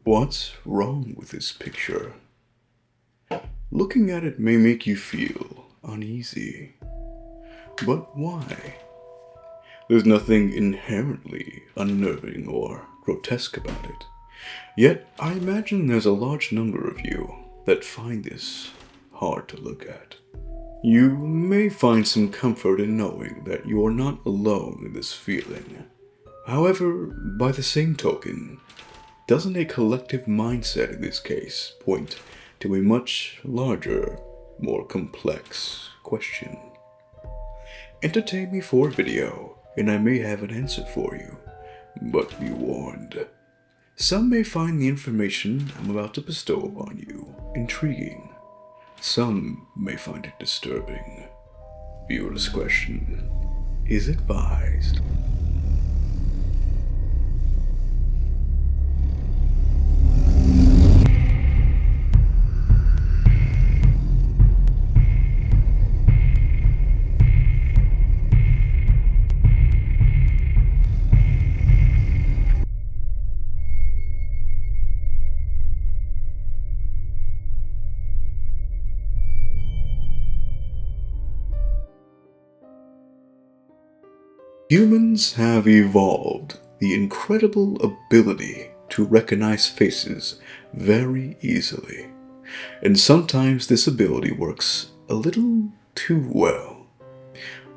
What's wrong with this picture? Looking at it may make you feel uneasy. But why? There's nothing inherently unnerving or grotesque about it. Yet, I imagine there's a large number of you that find this hard to look at. You may find some comfort in knowing that you are not alone in this feeling. However, by the same token, doesn't a collective mindset in this case point to a much larger, more complex question? Entertain me for a video, and I may have an answer for you, but be warned. Some may find the information I'm about to bestow upon you intriguing. Some may find it disturbing. Viewer discretion is advised. Humans have evolved the incredible ability to recognize faces very easily, and sometimes this ability works a little too well.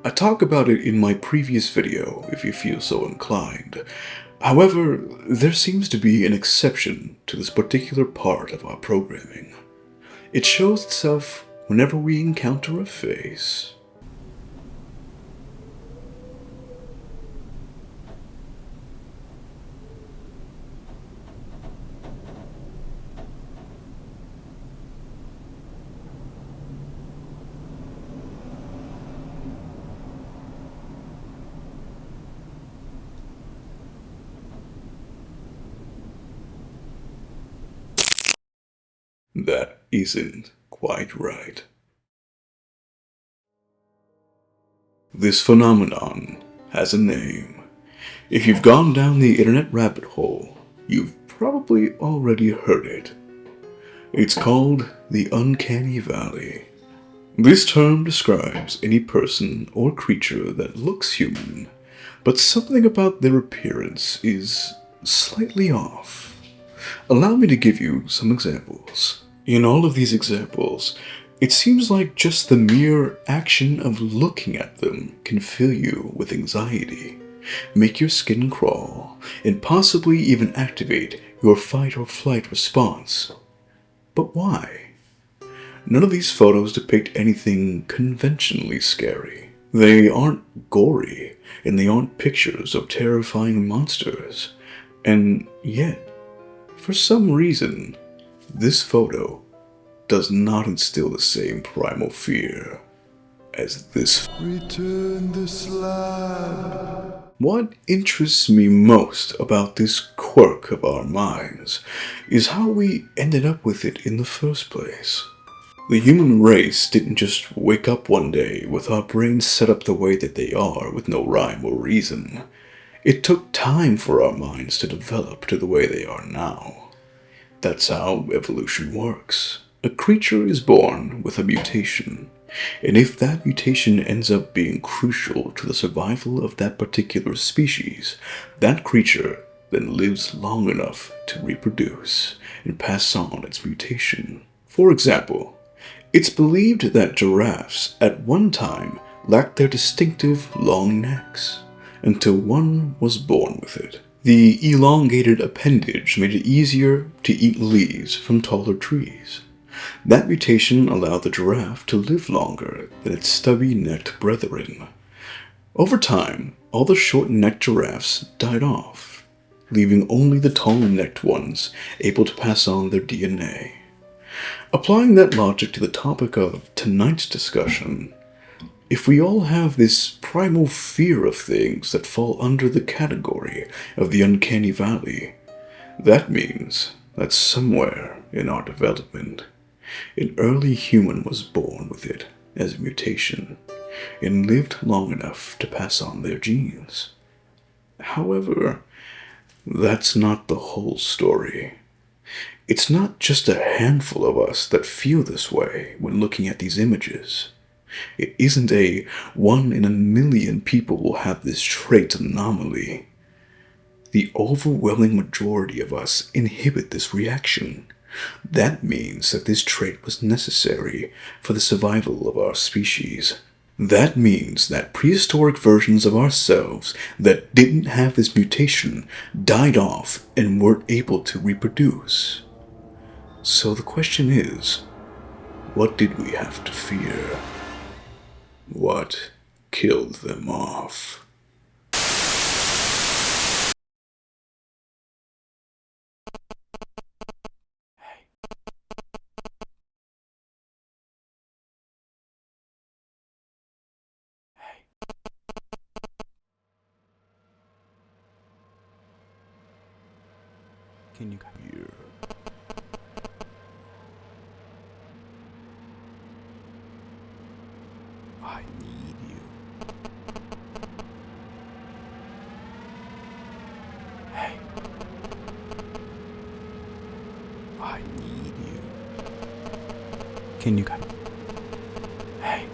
I talk about it in my previous video if you feel so inclined. However, there seems to be an exception to this particular part of our programming. It shows itself whenever we encounter a face. That isn't quite right. This phenomenon has a name. If you've gone down the internet rabbit hole, you've probably already heard it. It's called the Uncanny Valley. This term describes any person or creature that looks human, but something about their appearance is slightly off. Allow me to give you some examples. In all of these examples, it seems like just the mere action of looking at them can fill you with anxiety, make your skin crawl, and possibly even activate your fight or flight response. But why? None of these photos depict anything conventionally scary. They aren't gory, and they aren't pictures of terrifying monsters. And yet, for some reason, this photo does not instill the same primal fear as this. Return the slab. What interests me most about this quirk of our minds is how we ended up with it in the first place. The human race didn't just wake up one day with our brains set up the way that they are with no rhyme or reason. It took time for our minds to develop to the way they are now. That's how evolution works. A creature is born with a mutation, and if that mutation ends up being crucial to the survival of that particular species, that creature then lives long enough to reproduce and pass on its mutation. For example, it's believed that giraffes at one time lacked their distinctive long necks, until one was born with it. The elongated appendage made it easier to eat leaves from taller trees. That mutation allowed the giraffe to live longer than its stubby-necked brethren. Over time, all the short-necked giraffes died off, leaving only the tall-necked ones able to pass on their DNA. Applying that logic to the topic of tonight's discussion, if we all have this primal fear of things that fall under the category of the Uncanny Valley, that means that somewhere in our development, an early human was born with it as a mutation and lived long enough to pass on their genes. However, that's not the whole story. It's not just a handful of us that feel this way when looking at these images. It isn't a 1 in a million people will have this trait anomaly. The overwhelming majority of us inhibit this reaction. That means that this trait was necessary for the survival of our species. That means that prehistoric versions of ourselves that didn't have this mutation died off and weren't able to reproduce. So the question is, what did we have to fear? What killed them off? Can you hear? I need you. Hey. I need you. Can you come? Hey.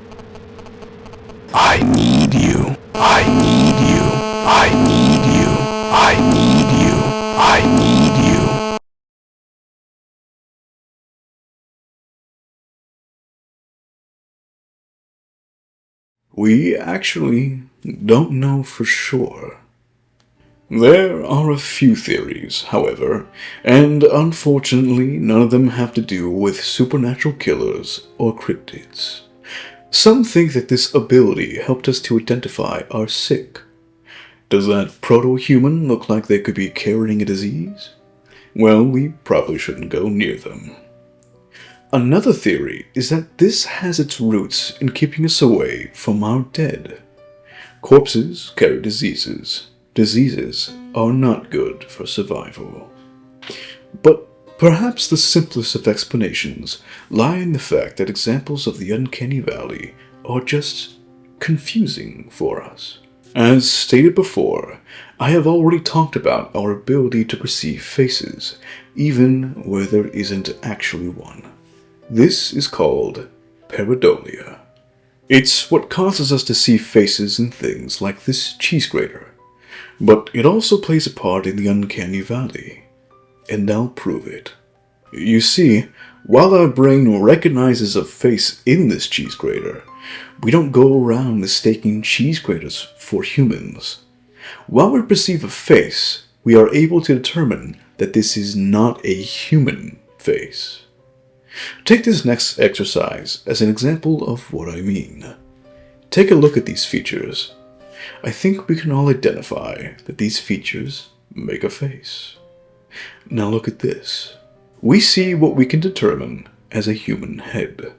I need you. I need you. I need you. I need you. I need you. We actually don't know for sure. There are a few theories, however, and unfortunately none of them have to do with supernatural killers or cryptids. Some think that this ability helped us to identify our sick. Does that proto-human look like they could be carrying a disease? Well, we probably shouldn't go near them. Another theory is that this has its roots in keeping us away from our dead. Corpses carry diseases. Diseases are not good for survival. But perhaps the simplest of explanations lie in the fact that examples of the Uncanny Valley are just confusing for us. As stated before, I have already talked about our ability to perceive faces, even where there isn't actually one. This is called pareidolia. It's what causes us to see faces in things like this cheese grater. But it also plays a part in the Uncanny Valley. And I'll prove it. You see, while our brain recognizes a face in this cheese grater, we don't go around mistaking cheese graters for humans. While we perceive a face, we are able to determine that this is not a human face. Take this next exercise as an example of what I mean. Take a look at these features. I think we can all identify that these features make a face. Now look at this. We see what we can determine as a human head.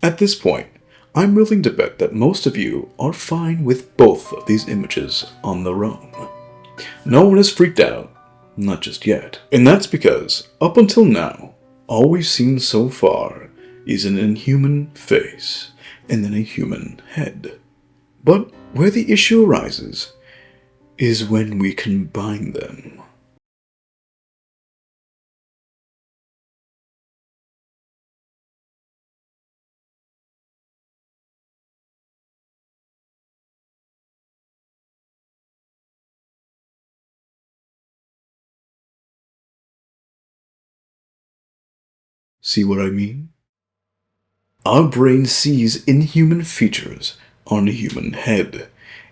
At this point, I'm willing to bet that most of you are fine with both of these images on their own. No one is freaked out, not just yet. And that's because, up until now, all we've seen so far is an inhuman face and then a human head. But where the issue arises is when we combine them. See what I mean? Our brain sees inhuman features on a human head,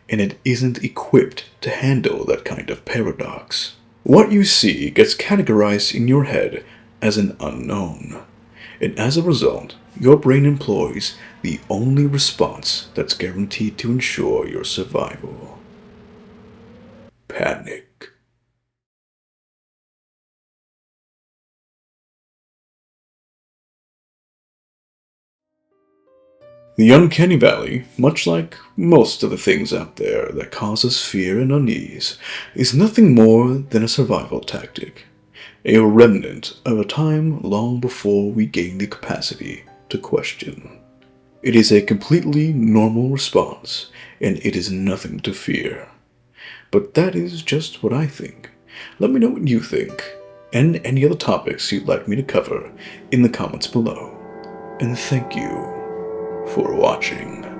and it isn't equipped to handle that kind of paradox. What you see gets categorized in your head as an unknown, and as a result, your brain employs the only response that's guaranteed to ensure your survival. Panic. The Uncanny Valley, much like most of the things out there that cause us fear and unease, is nothing more than a survival tactic, a remnant of a time long before we gained the capacity to question. It is a completely normal response, and it is nothing to fear. But that is just what I think. Let me know what you think. and any other topics you'd like me to cover in the comments below. And thank you for watching.